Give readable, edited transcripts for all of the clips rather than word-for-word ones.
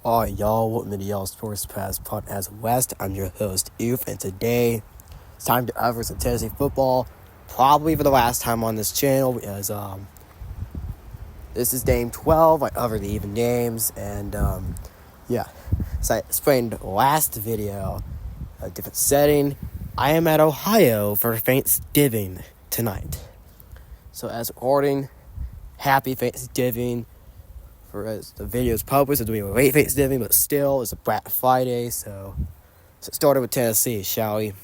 Alright, y'all, welcome to the Y'all Sports Pass Podcast West. I'm your host, Oof, and today it's time to cover some Tennessee football. Probably for the last time on this channel because this is game 12. I cover the even games, and so I explained last video, a different setting. I am at Ohio for Thanksgiving tonight. So as recording, happy Thanksgiving. For as the video is published, it's doing a late Thanksgiving, but still, it's a Black Friday, so let's start with Tennessee, shall we?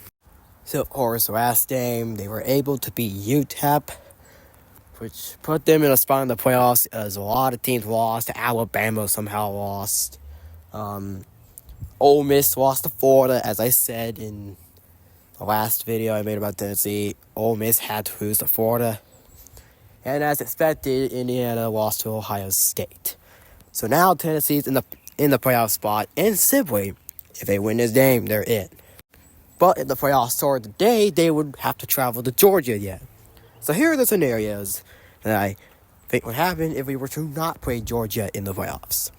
So, of course, last game, they were able to beat UTEP, which put them in a spot in the playoffs, as a lot of teams lost. Alabama somehow lost. Ole Miss lost to Florida, as I said in the last video I made about Tennessee. Ole Miss had to lose to Florida. And as expected, Indiana lost to Ohio State. So now Tennessee's in the playoff spot, and simply, if they win this game, they're in. But if the playoffs started today, they would have to travel to Georgia yet. So here are the scenarios that I think would happen if we were to not play Georgia in the playoffs.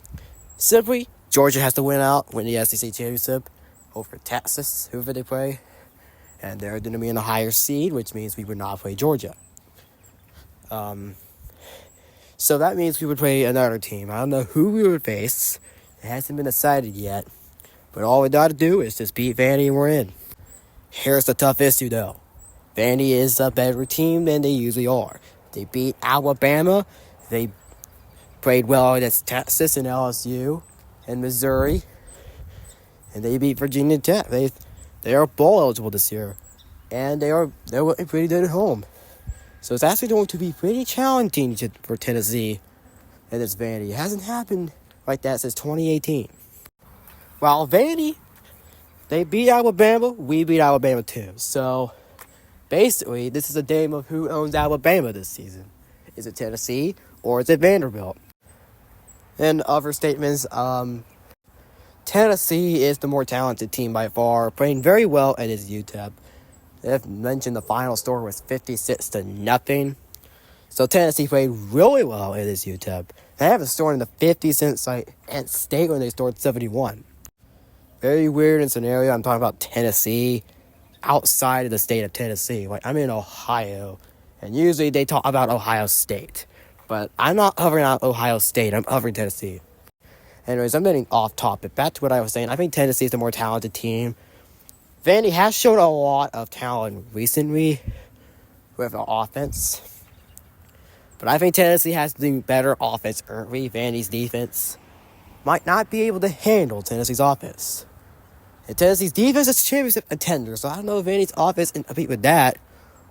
Simply, Georgia has to win the SEC championship over Texas, whoever they play. And they're going to be in a higher seed, which means we would not play Georgia. So that means we would play another team. I don't know who we would face. It hasn't been decided yet. But all we got to do is just beat Vandy and we're in. Here's the tough issue, though. Vandy is a better team than they usually are. They beat Alabama. They played well against Texas and LSU and Missouri. And they beat Virginia Tech. They are bowl eligible this year. And they're looking pretty good at home. So it's actually going to be pretty challenging for Tennessee and this Vandy. It hasn't happened like that since 2018. While Vandy, they beat Alabama, we beat Alabama too. So basically, this is a game of who owns Alabama this season. Is it Tennessee or is it Vanderbilt? And other statements, Tennessee is the more talented team by far, playing very well at his UTEP. I've mentioned the final score was 56-0. So Tennessee played really well at his UTEP. They haven't scored in the 50s since at State when they scored 71. Very weird in scenario. I'm talking about Tennessee outside of the state of Tennessee. Like, I'm in Ohio, and usually they talk about Ohio State. But I'm not covering out Ohio State. I'm covering Tennessee. Anyways, I'm getting off topic. Back to what I was saying. I think Tennessee is the more talented team. Vandy has shown a lot of talent recently with the offense. But I think Tennessee has the better offense currently. Vandy's defense might not be able to handle Tennessee's offense. And Tennessee's defense is championship contender, so I don't know if Vandy's offense can compete with that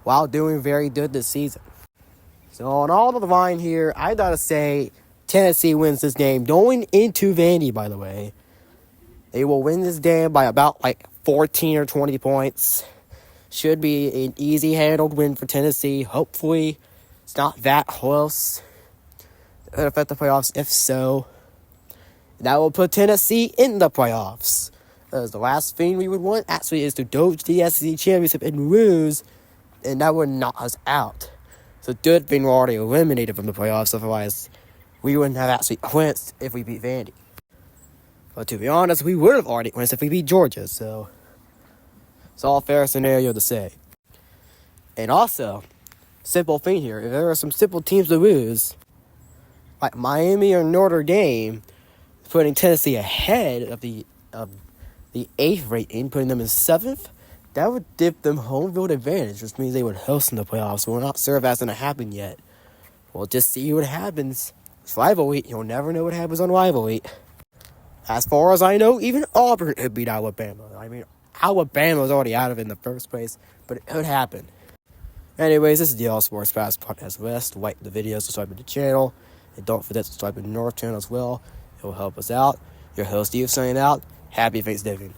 while doing very good this season. So on all of the line here, I gotta say Tennessee wins this game. Going into Vandy, by the way, they will win this game by about 14 or 20 points. Should be an easy handled win for Tennessee. Hopefully, it's not that close. It'll affect the playoffs. If so, that will put Tennessee in the playoffs. Because the last thing we would want actually is to dodge the SEC championship and lose, and that would knock us out. So good thing we're already eliminated from the playoffs. Otherwise, we wouldn't have actually clinched if we beat Vandy. But to be honest, we would have already clinched if we beat Georgia. So it's all a fair scenario to say. And also, simple thing here, if there are some simple teams to lose, like Miami or Notre Dame, putting Tennessee ahead of the 8th rating, putting them in 7th, that would give them home field advantage, which means they would host in the playoffs. So we're not sure if that's going to happen yet. We'll just see what happens. It's rival week. You'll never know what happens on rival week. As far as I know, even Auburn could beat Alabama. I mean, Alabama was already out of it in the first place, but it could happen. Anyways, this is the All Sports Pass Podcast West. Like the video, subscribe to the channel, and don't forget to subscribe to the North channel as well. It will help us out. Your host, Steve, signing out. Happy Thanksgiving.